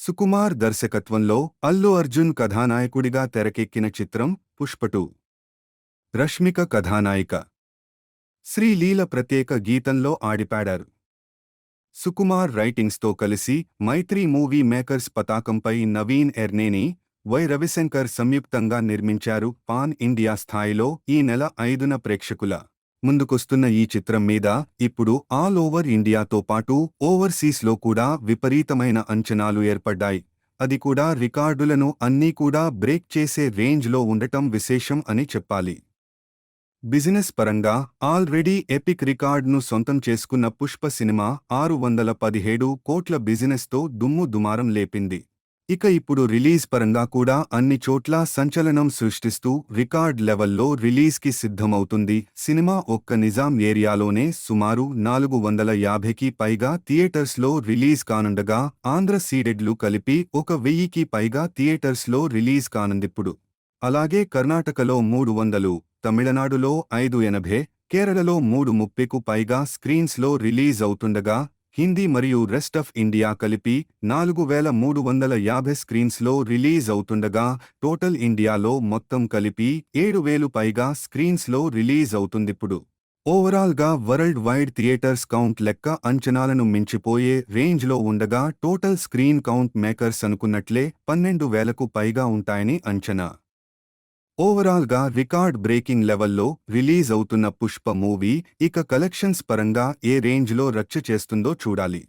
సుకుమార్ దర్శకత్వంలో అల్లు అర్జున్ కథానాయకుడిగా తెరకెక్కిన చిత్రం పుష్ప 2. రష్మిక కథానాయిక. శ్రీలీల ప్రత్యేక గీతంలో ఆడిపాడారు. సుకుమార్ రైటింగ్స్తో కలిసి మైత్రి మూవీ మేకర్స్ పతాకంపై నవీన్ ఎర్నేని, వై రవిశంకర్ సంయుక్తంగా నిర్మించారు. పాన్ ఇండియా స్థాయిలో ఈ నెల 5న ప్రేక్షకుల ముందుకొస్తున్న ఈ చిత్రం మీద ఇప్పుడు ఆల్ ఓవర్ ఇండియాతో పాటు ఓవర్సీస్లో కూడా విపరీతమైన అంచనాలు ఏర్పడ్డాయి. అది కూడా రికార్డులను అన్నీ కూడా బ్రేక్ చేసే రేంజ్లో ఉండటం విశేషం అని చెప్పాలి. బిజినెస్ పరంగా ఆల్రెడీ ఎపిక్ రికార్డ్ను సొంతం చేసుకున్న పుష్ప సినిమా 617 కోట్ల బిజినెస్తో దుమ్ము దుమారం లేపింది. ఇక ఇప్పుడు రిలీజ్ పరంగా కూడా అన్ని చోట్ల సంచలనం సృష్టిస్తూ రికార్డ్ లెవెల్లో రిలీజ్కి సిద్ధమవుతుంది. సినిమా ఒక్క నిజాం ఏరియాలోనే సుమారు 450కి పైగా థియేటర్స్లో రిలీజ్ కానుండగా ఆంధ్ర సీడెడ్లు కలిపి 1000కి పైగా థియేటర్స్లో రిలీజ్ కానుందిప్పుడు. అలాగే కర్ణాటకలో 300, తమిళనాడులో 580, కేరళలో 330కు పైగా స్క్రీన్స్లో రిలీజ్ అవుతుండగా హిందీ మరియు రెస్ట్ ఆఫ్ ఇండియా కలిపి 4350 స్క్రీన్స్లో రిలీజ్ అవుతుండగా టోటల్ ఇండియాలో మొత్తం కలిపి 7000 పైగా స్క్రీన్స్లో రిలీజ్ అవుతుందిప్పుడు. ఓవరాల్గా వరల్డ్ వైడ్ థియేటర్స్ కౌంట్ లెక్క అంచనాలను మించిపోయే రేంజ్లో ఉండగా టోటల్ స్క్రీన్ కౌంట్ మేకర్స్ అనుకున్నట్లే 12,000కు పైగా ఉంటాయని అంచనా. ఓవరాల్గా రికార్డ్ బ్రేకింగ్ లెవెల్లో రిలీజ్ అవుతున్న పుష్ప మూవీ ఇక కలెక్షన్స్ పరంగా ఏ రేంజ్లో రచ్చ చేస్తుందో చూడాలి.